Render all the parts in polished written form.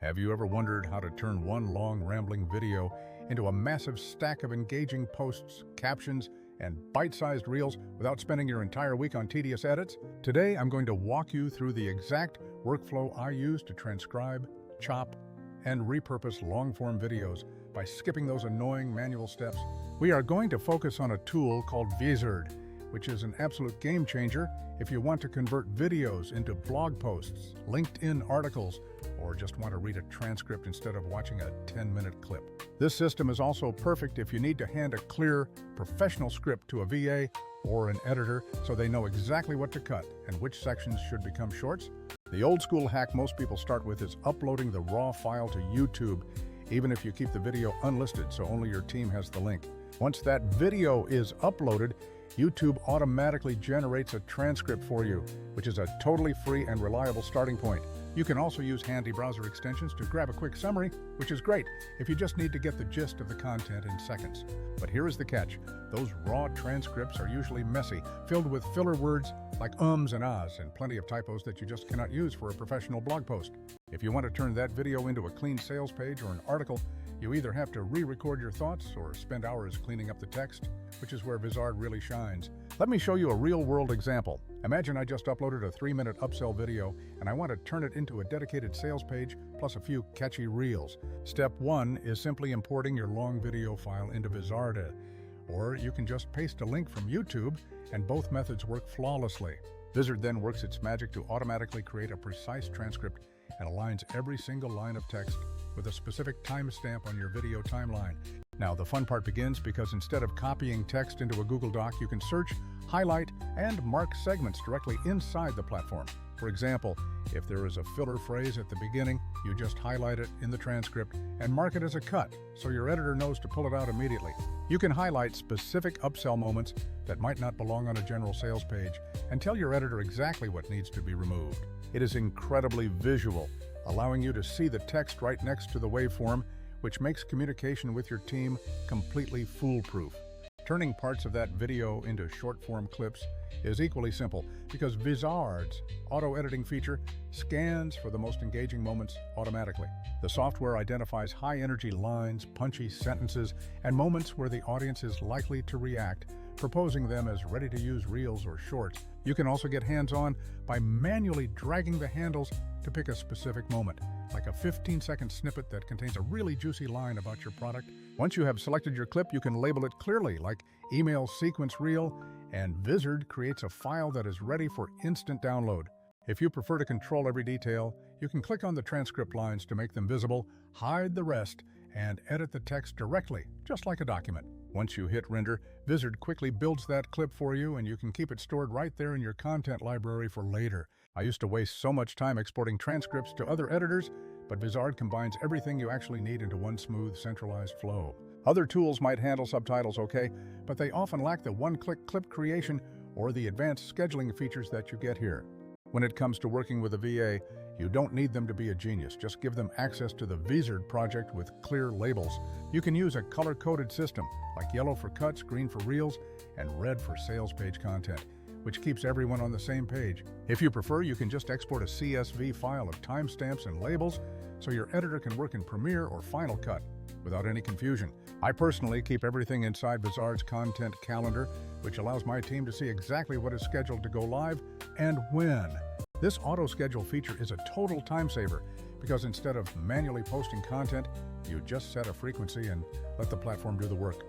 Have you ever wondered how to turn one long, rambling video into a massive stack of engaging posts, captions, and bite-sized reels without spending your entire week on tedious edits? Today, I'm going to walk you through the exact workflow I use to transcribe, chop, and repurpose long-form videos by skipping those annoying manual steps. We are going to focus on a tool called Vizard, which is an absolute game changer if you want to convert videos into blog posts, LinkedIn articles, or just want to read a transcript instead of watching a 10-minute clip. This system is also perfect if you need to hand a clear, professional script to a VA or an editor so they know exactly what to cut and which sections should become shorts. The old-school hack most people start with is uploading the raw file to YouTube, even if you keep the video unlisted so only your team has the link. Once that video is uploaded, YouTube automatically generates a transcript for you, which is a totally free and reliable starting point. You can also use handy browser extensions to grab a quick summary, which is great if you just need to get the gist of the content in seconds. But here is the catch. Those raw transcripts are usually messy, filled with filler words like ums and ahs, and plenty of typos that you just cannot use for a professional blog post. If you want to turn that video into a clean sales page or an article, you either have to re-record your thoughts or spend hours cleaning up the text, which is where Vizard really shines. Let me show you a real-world example. Imagine I just uploaded a 3-minute upsell video and I want to turn it into a dedicated sales page plus a few catchy reels. Step 1 is simply importing your long video file into Vizard, or you can just paste a link from YouTube, and both methods work flawlessly. Vizard then works its magic to automatically create a precise transcript and aligns every single line of text with a specific timestamp on your video timeline. Now, the fun part begins because instead of copying text into a Google Doc, you can search, highlight, and mark segments directly inside the platform. For example, if there is a filler phrase at the beginning, you just highlight it in the transcript and mark it as a cut, so your editor knows to pull it out immediately. You can highlight specific upsell moments that might not belong on a general sales page and tell your editor exactly what needs to be removed. It is incredibly visual, allowing you to see the text right next to the waveform, which makes communication with your team completely foolproof. Turning parts of that video into short-form clips is equally simple because Vizard's auto-editing feature scans for the most engaging moments automatically. The software identifies high-energy lines, punchy sentences, and moments where the audience is likely to react, proposing them as ready-to-use reels or shorts. You can also get hands-on by manually dragging the handles to pick a specific moment, like a 15-second snippet that contains a really juicy line about your product. Once you have selected your clip, you can label it clearly, like Email Sequence Reel, and Vizard creates a file that is ready for instant download. If you prefer to control every detail, you can click on the transcript lines to make them visible, hide the rest, and edit the text directly, just like a document. Once you hit render, Vizard quickly builds that clip for you, and you can keep it stored right there in your content library for later. I used to waste so much time exporting transcripts to other editors, but Vizard combines everything you actually need into one smooth, centralized flow. Other tools might handle subtitles okay, but they often lack the one-click clip creation or the advanced scheduling features that you get here. When it comes to working with a VA, you don't need them to be a genius. Just give them access to the Vizard project with clear labels. You can use a color-coded system, like yellow for cuts, green for reels, and red for sales page content, which keeps everyone on the same page. If you prefer, you can just export a CSV file of timestamps and labels so your editor can work in Premiere or Final Cut without any confusion. I personally keep everything inside Vizard's content calendar, which allows my team to see exactly what is scheduled to go live and when. This auto-schedule feature is a total time saver because instead of manually posting content, you just set a frequency and let the platform do the work.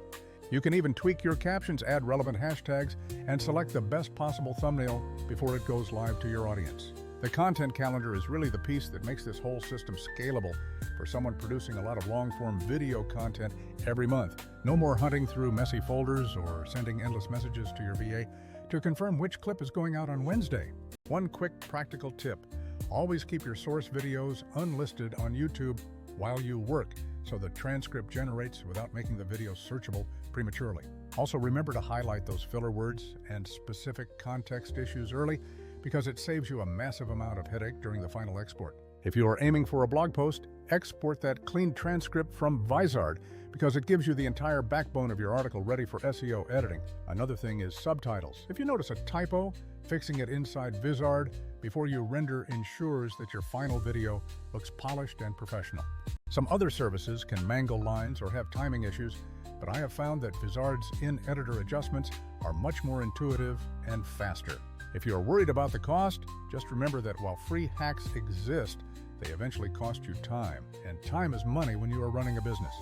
You can even tweak your captions, add relevant hashtags, and select the best possible thumbnail before it goes live to your audience. The content calendar is really the piece that makes this whole system scalable for someone producing a lot of long-form video content every month. No more hunting through messy folders or sending endless messages to your VA to confirm which clip is going out on Wednesday. One quick practical tip: always keep your source videos unlisted on YouTube while you work so the transcript generates without making the video searchable prematurely. Also, remember to highlight those filler words and specific context issues early because it saves you a massive amount of headache during the final export. If you are aiming for a blog post, export that clean transcript from Vizard because it gives you the entire backbone of your article ready for SEO editing. Another thing is subtitles. If you notice a typo, fixing it inside Vizard before you render ensures that your final video looks polished and professional. Some other services can mangle lines or have timing issues, but I have found that Vizard's in-editor adjustments are much more intuitive and faster. If you're worried about the cost, just remember that while free hacks exist, they eventually cost you time, and time is money when you are running a business.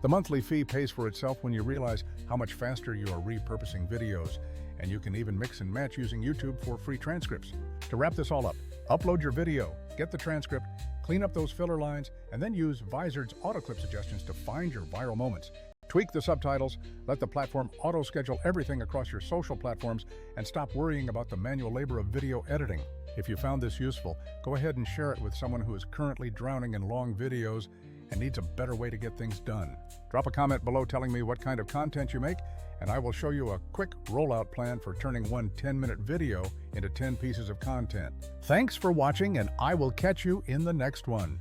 The monthly fee pays for itself when you realize how much faster you are repurposing videos, and you can even mix and match using YouTube for free transcripts. To wrap this all up, upload your video, get the transcript, clean up those filler lines, and then use Vizard's auto-clip suggestions to find your viral moments. Tweak the subtitles, let the platform auto-schedule everything across your social platforms, and stop worrying about the manual labor of video editing. If you found this useful, go ahead and share it with someone who is currently drowning in long videos and needs a better way to get things done. Drop a comment below telling me what kind of content you make, and I will show you a quick rollout plan for turning one 10-minute video into 10 pieces of content. Thanks for watching, and I will catch you in the next one.